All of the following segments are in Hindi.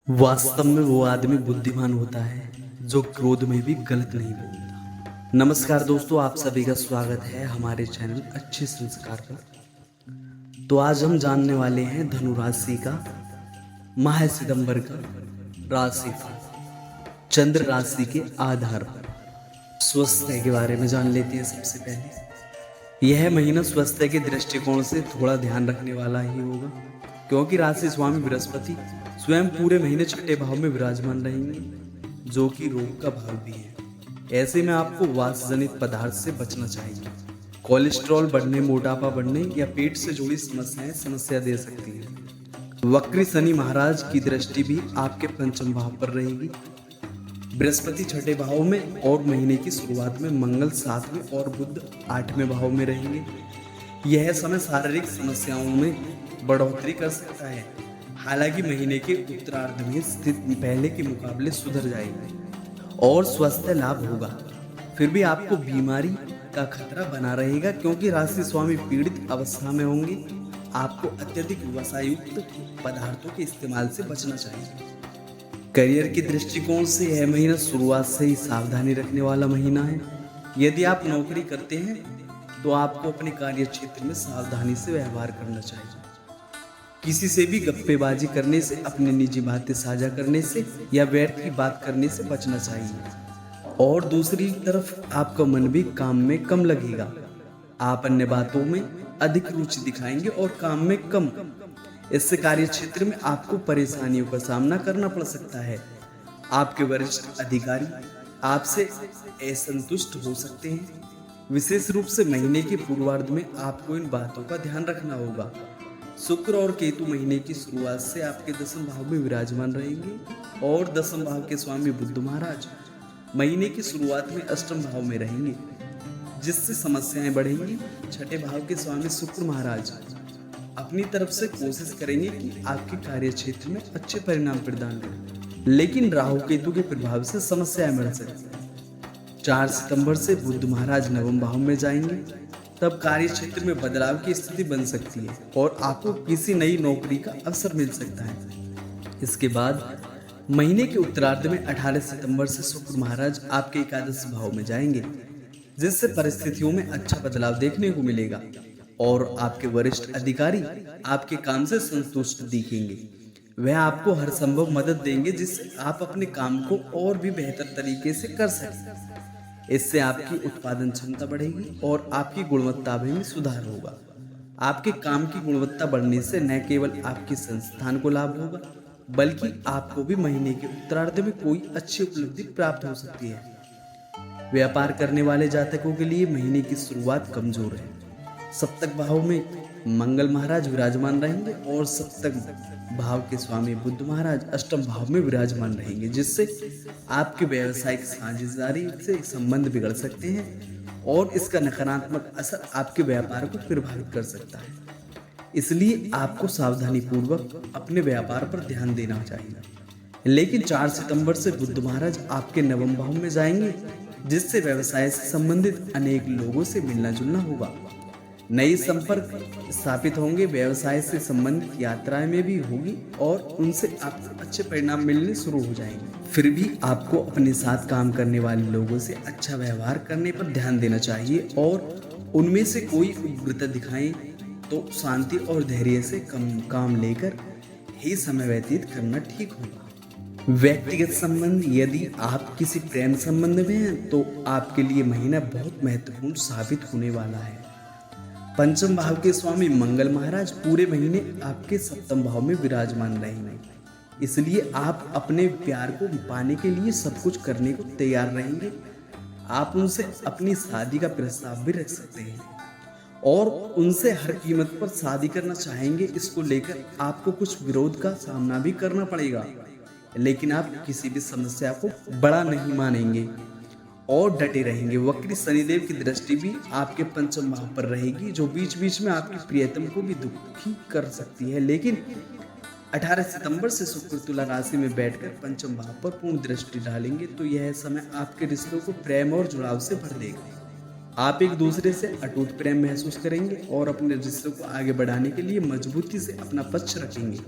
वास्तव में वो आदमी बुद्धिमान होता है जो क्रोध में भी गलत नहीं बोलता। नमस्कार दोस्तों, आप सभी का स्वागत है हमारे चैनल अच्छे संस्कार पर। तो आज हम जानने वाले हैं धनु राशि का माह सितंबर का राशिफल चंद्र राशि के आधार पर। स्वास्थ्य के बारे में जान लेते हैं। सबसे पहले यह महीना स्वास्थ्य के दृष्टिकोण से थोड़ा ध्यान रखने वाला ही होगा, क्योंकि राशि स्वामी बृहस्पति स्वयं पूरे महीने छठे भाव में विराजमान रहेंगे, जो कि रोग का भाव भी है। ऐसे में आपको वात जनित पदार्थ से बचना चाहिए। कोलेस्ट्रॉल बढ़ने, मोटापा बढ़ने या पेट से जुड़ी समस्याएं समस्या दे सकती हैं। वक्री शनि महाराज की दृष्टि भी आपके पंचम भाव पर रहेगी। बृहस्पति छठे भाव में और महीने की शुरुआत में मंगल सातवें और बुध आठवें भाव में रहेंगे। यह समय शारीरिक समस्याओं में बढ़ोतरी कर सकता है। हालांकि महीने के उत्तरार्ध में स्थिति पहले के मुकाबले सुधर जाएगी और स्वास्थ्य लाभ होगा। फिर भी आपको बीमारी का खतरा बना रहेगा, क्योंकि राशि स्वामी पीड़ित अवस्था में होंगे। आपको अत्यधिक वसायुक्त पदार्थों के इस्तेमाल से बचना चाहिए। करियर के दृष्टिकोण से यह महीना शुरुआत से ही सावधानी रखने वाला महीना है। यदि आप नौकरी करते हैं तो आपको अपने कार्य क्षेत्र में सावधानी से व्यवहार करना चाहिए। किसी से भी गप्पेबाजी करने से, अपनी निजी बातें साझा करने से या व्यर्थ की बात करने से बचना चाहिए। और दूसरी तरफ आपका मन भी काम में कम लगेगा। आप अन्य बातों में अधिक रुचि दिखाएंगे और काम में कम। इससे कार्य क्षेत्र में आपको परेशानियों का सामना करना पड़ सकता है। आपके वरिष्ठ अधिकारी आपसे असंतुष्ट हो सकते हैं। विशेष रूप से महीने के पूर्वार्ध में आपको इन बातों का ध्यान रखना होगा। शुक्र और केतु महीने की शुरुआत से आपके दसम भाव में विराजमान रहेंगे और दसम भाव के स्वामी बुध महाराज महीने की शुरुआत में अष्टम भाव में रहेंगे, जिससे समस्याएं बढ़ेंगी। छठे भाव के स्वामी शुक्र महाराज अपनी तरफ से कोशिश करेंगे कि आपके कार्य क्षेत्र में अच्छे परिणाम प्रदान करें, लेकिन राहु केतु के प्रभाव से समस्याएं बढ़ सकती हैं। 4 सितंबर से बुध महाराज नवम भाव में जाएंगे, तब कार्य क्षेत्र में बदलाव की स्थिति बन सकती है और आपको किसी नई नौकरी का अवसर मिल सकता है। इसके बाद महीने के उत्तरार्ध में 18 सितंबर से शुक्र महाराज आपके एकादश भाव में जाएंगे, जिससे परिस्थितियों में अच्छा बदलाव देखने को मिलेगा और आपके वरिष्ठ अधिकारी आपके काम से संतुष्ट दिखेंगे। वह आपको हर संभव मदद देंगे, जिससे आप अपने काम को और भी बेहतर तरीके से कर सकें। इससे आपकी उत्पादन क्षमता बढ़ेगी और आपकी गुणवत्ता में सुधार होगा। आपके काम की गुणवत्ता बढ़ने से न केवल आपके संस्थान को लाभ होगा, बल्कि आपको भी महीने के उत्तरार्ध में कोई अच्छी उपलब्धि प्राप्त हो सकती है। व्यापार करने वाले जातकों के लिए महीने की शुरुआत कमजोर है। सप्तक भाव में मंगल महाराज विराजमान रहेंगे और सप्तक भाव के स्वामी बुध महाराज अष्टम भाव में विराजमान रहेंगे, जिससे आपके व्यावसायिक साझेदारी से संबंध बिगड़ सकते हैं और इसका नकारात्मक असर आपके व्यापार को प्रभावित कर सकता है। इसलिए आपको सावधानी पूर्वक अपने व्यापार पर ध्यान देना चाहिए। लेकिन 4 सितंबर से बुध महाराज आपके नवम भाव में जाएंगे, जिससे व्यवसाय से संबंधित अनेक लोगों से मिलना जुलना होगा। नए संपर्क स्थापित होंगे। व्यवसाय से संबंधित यात्राएं में भी होगी और उनसे आपको अच्छे परिणाम मिलने शुरू हो जाएंगे। फिर भी आपको अपने साथ काम करने वाले लोगों से अच्छा व्यवहार करने पर ध्यान देना चाहिए और उनमें से कोई उग्रता दिखाएं तो शांति और धैर्य से काम लेकर ही समय व्यतीत करना ठीक होगा। व्यक्तिगत संबंध, यदि आप किसी प्रेम संबंध में हैं तो आपके लिए महीना बहुत महत्वपूर्ण साबित होने वाला है। पंचम भाव के स्वामी मंगल महाराज पूरे महीने आपके सप्तम भाव में विराजमान रहेंगे, इसलिए आप अपने प्यार को पाने के लिए सब कुछ करने को तैयार रहेंगे। आप उनसे अपनी शादी का प्रस्ताव भी रख सकते हैं और उनसे हर कीमत पर शादी करना चाहेंगे। इसको लेकर आपको कुछ विरोध का सामना भी करना पड़ेगा, लेकिन आप किसी भी समस्या को बड़ा नहीं मानेंगे और डटे रहेंगे। वक्री शनिदेव की दृष्टि भी आपके पंचम भाव पर रहेगी, जो बीच बीच में आपकी प्रियतम को भी दुखी कर सकती है। लेकिन 18 सितंबर से शुक्र तुला राशि में बैठकर पंचम भाव पर पूर्ण दृष्टि डालेंगे, तो यह समय आपके रिश्तों को प्रेम और जुड़ाव से भर देगा। आप एक दूसरे से अटूट प्रेम महसूस करेंगे और अपने रिश्तों को आगे बढ़ाने के लिए मजबूती से अपना पक्ष रखेंगे।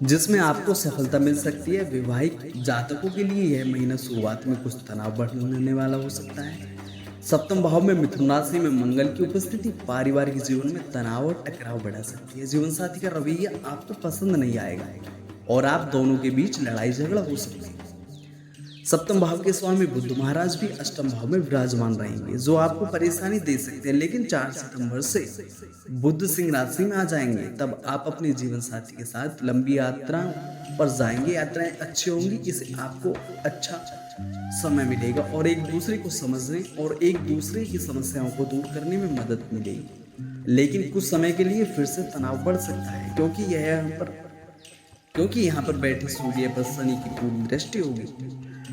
जिसमें आपको सफलता मिल सकती है। विवाहित जातकों के लिए यह महीना शुरुआत में कुछ तनाव बढ़ने वाला हो सकता है। सप्तम भाव में मिथुन राशि में मंगल की उपस्थिति पारिवारिक जीवन में तनाव और टकराव बढ़ा सकती है। जीवन साथी का रवैया आपको पसंद नहीं आएगा और आप दोनों के बीच लड़ाई झगड़ा हो सकती है। सप्तम भाव के स्वामी बुध महाराज भी अष्टम भाव में विराजमान रहेंगे, जो आपको परेशानी दे सकते हैं। लेकिन 4 सितंबर से बुध सिंह राशि में आ जाएंगे, तब आप अपने जीवन साथी के साथ लंबी यात्रा पर जाएंगे। यात्राएं अच्छी होंगी, इससे आपको अच्छा समय मिलेगा और एक दूसरे को समझने और एक दूसरे की समस्याओं को दूर करने में मदद मिलेगी। लेकिन कुछ समय के लिए फिर से तनाव बढ़ सकता है, क्योंकि यहाँ पर बैठे सूर्य पर शनि की पूरी दृष्टि होगी।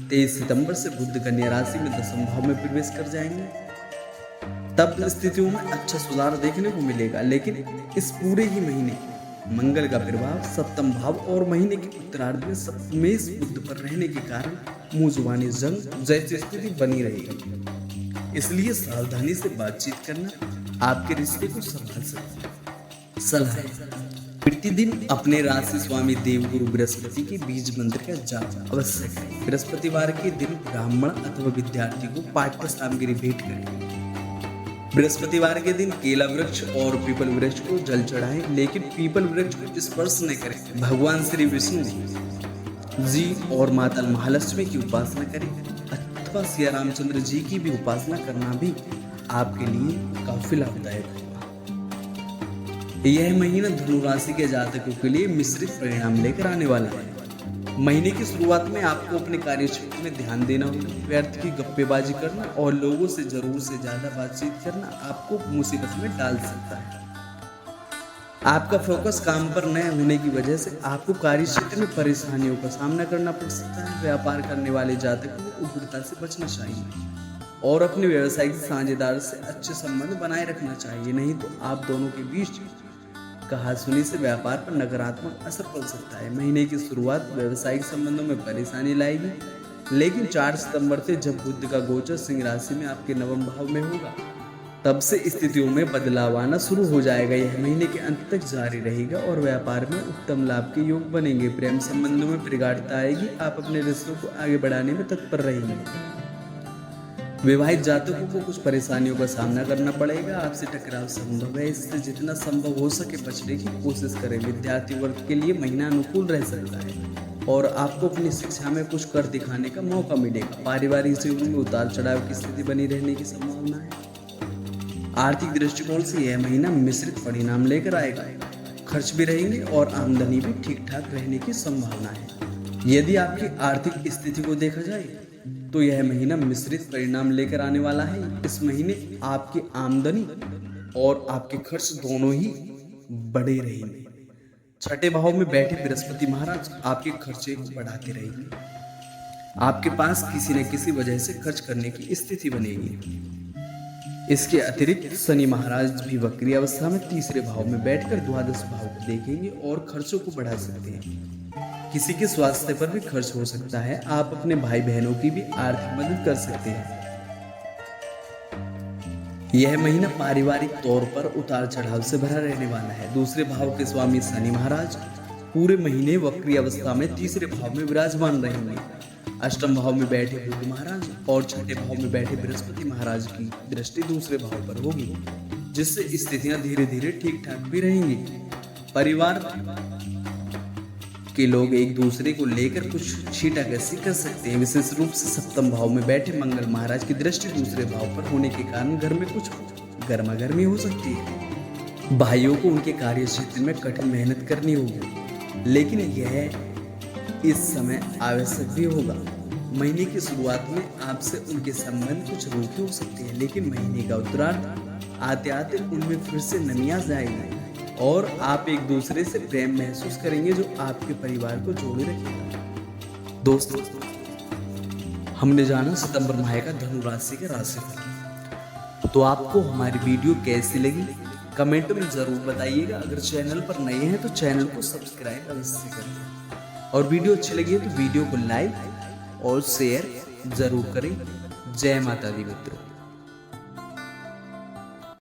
23 सितंबर से बुध कन्या राशि में दसम भाव में प्रवेश कर जाएंगे, तब स्थितियों में अच्छा सुधार देखने को मिलेगा। लेकिन इस पूरे ही महीने मंगल का प्रभाव सप्तम भाव और महीने के उत्तरार्ध में सप्तमेश बुध पर रहने के कारण मुंह जुबानी जंग जैसी स्थिति बनी रहेगी। इसलिए सावधानी से बातचीत करना आपके रिश्ते को संभाल सकता है। सलाह: प्रतिदिन अपने राशि स्वामी देवगुरु बृहस्पति के बीज मंत्र का जाप अवश्य करें। बृहस्पतिवार के दिन ब्राह्मण अथवा विद्यार्थी को पाठ्य सामग्री भेंट करें। बृहस्पतिवार के दिन केला वृक्ष और पीपल वृक्ष को जल चढ़ाएं, लेकिन पीपल वृक्ष को स्पर्श न करें। भगवान श्री विष्णु जी और माता महालक्ष्मी की उपासना करें अथवा श्री रामचंद्र जी की भी उपासना करना भी आपके लिए काफी लाभदायक होगा। यह महीना धनु राशि के जातकों के लिए मिश्रित परिणाम लेकर आने वाला है। महीने की शुरुआत में आपको अपने कार्य क्षेत्र में ध्यान देना होगा। व्यर्थ की गप्पेबाजी करना और लोगों से जरूर से ज्यादा बातचीत करना आपको मुसीबत में डाल सकता है। आपका फोकस काम पर न होने की वजह से आपको कार्य क्षेत्र में परेशानियों का सामना करना पड़ सकता है। व्यापार करने वाले जातकों को उग्रता से बचना चाहिए और अपने व्यवसायिक साझेदार से अच्छे संबंध बनाए रखना चाहिए, नहीं तो आप दोनों के बीच कहासुनी से व्यापार पर नकारात्मक असर पड़ सकता है। महीने की शुरुआत व्यवसायिक संबंधों में परेशानी लाएगी, लेकिन 4 सितंबर से जब बुध का गोचर सिंह राशि में आपके नवम भाव में होगा, तब से स्थितियों में बदलाव आना शुरू हो जाएगा। यह महीने के अंत तक जारी रहेगा और व्यापार में उत्तम लाभ के योग बनेंगे। प्रेम संबंधों में प्रगाढ़ता आएगी, आप अपने रिश्तों को आगे बढ़ाने में तत्पर रहेंगे। विवाहित जातकों को कुछ परेशानियों का सामना करना पड़ेगा। आपसे टकराव संभव है, इससे जितना संभव हो सके बचने की कोशिश करें। विद्यार्थी वर्ग के लिए महीना अनुकूल रह सकता है और आपको अपनी शिक्षा में कुछ कर दिखाने का मौका मिलेगा। पारिवारिक जीवन में उतार चढ़ाव की स्थिति बनी रहने की संभावना है। आर्थिक दृष्टिकोण से यह महीना मिश्रित परिणाम लेकर आएगा। खर्च भी रहेंगे और आमदनी भी ठीक ठाक रहने की संभावना है। यदि आपकी आर्थिक स्थिति को देखा जाए तो यह महीना मिश्रित परिणाम लेकर आने वाला है। इस महीने आपकी आमदनी और आपके खर्च दोनों ही बढ़े रहेंगे। छठे भाव में बैठे बृहस्पति महाराज आपके खर्चे को बढ़ाते रहेंगे। आपके पास किसी न किसी वजह से खर्च करने की स्थिति बनेगी। इसके अतिरिक्त शनि महाराज भी वक्री अवस्था में तीसरे भाव में बैठकर द्वादश भाव को देखेंगे और खर्चों को बढ़ा सकते हैं। किसी के स्वास्थ्य पर भी खर्च हो सकता है। आप अपने भाई बहनों की भी आर्थिक मदद कर सकते हैं। यह महीना पारिवारिक तौर पर उतार चढ़ाव से भरा रहने वाला है। दूसरे भाव के स्वामी शनि महाराज पूरे महीने वक्री अवस्था में तीसरे भाव में विराजमान रहेंगे। अष्टम भाव में बैठे बुध महाराज और छठे भाव में बैठे बृहस्पति महाराज की दृष्टि दूसरे भाव पर होगी, जिससे स्थितियां धीरे धीरे ठीक ठाक भी रहेंगी। परिवार के लोग एक दूसरे को लेकर कुछ छींटाकशी कर सकते हैं। विशेष रूप से सप्तम भाव में बैठे मंगल महाराज की दृष्टि दूसरे भाव पर होने के कारण घर में कुछ गर्मा गर्मी हो सकती है। भाइयों को उनके कार्य क्षेत्र में कठिन मेहनत करनी होगी, लेकिन यह इस समय आवश्यक भी होगा। महीने की शुरुआत में आपसे उनके संबंध कुछ रूखे हो सकते हैं, लेकिन महीने का उत्तरार्ध आते आते उनमें फिर से नमी आ जाएगी और आप एक दूसरे से प्रेम महसूस करेंगे, जो आपके परिवार को जोड़े रखेगा। दोस्तों, हमने जाना सितंबर माह का धनु राशि का राशिफल। तो आपको हमारी वीडियो कैसी लगी कमेंट में जरूर बताइएगा। अगर चैनल पर नए हैं तो चैनल को सब्सक्राइब अवश्य करें और वीडियो अच्छी लगी है तो वीडियो को लाइक और शेयर जरूर करें। जय माता दी मित्रों।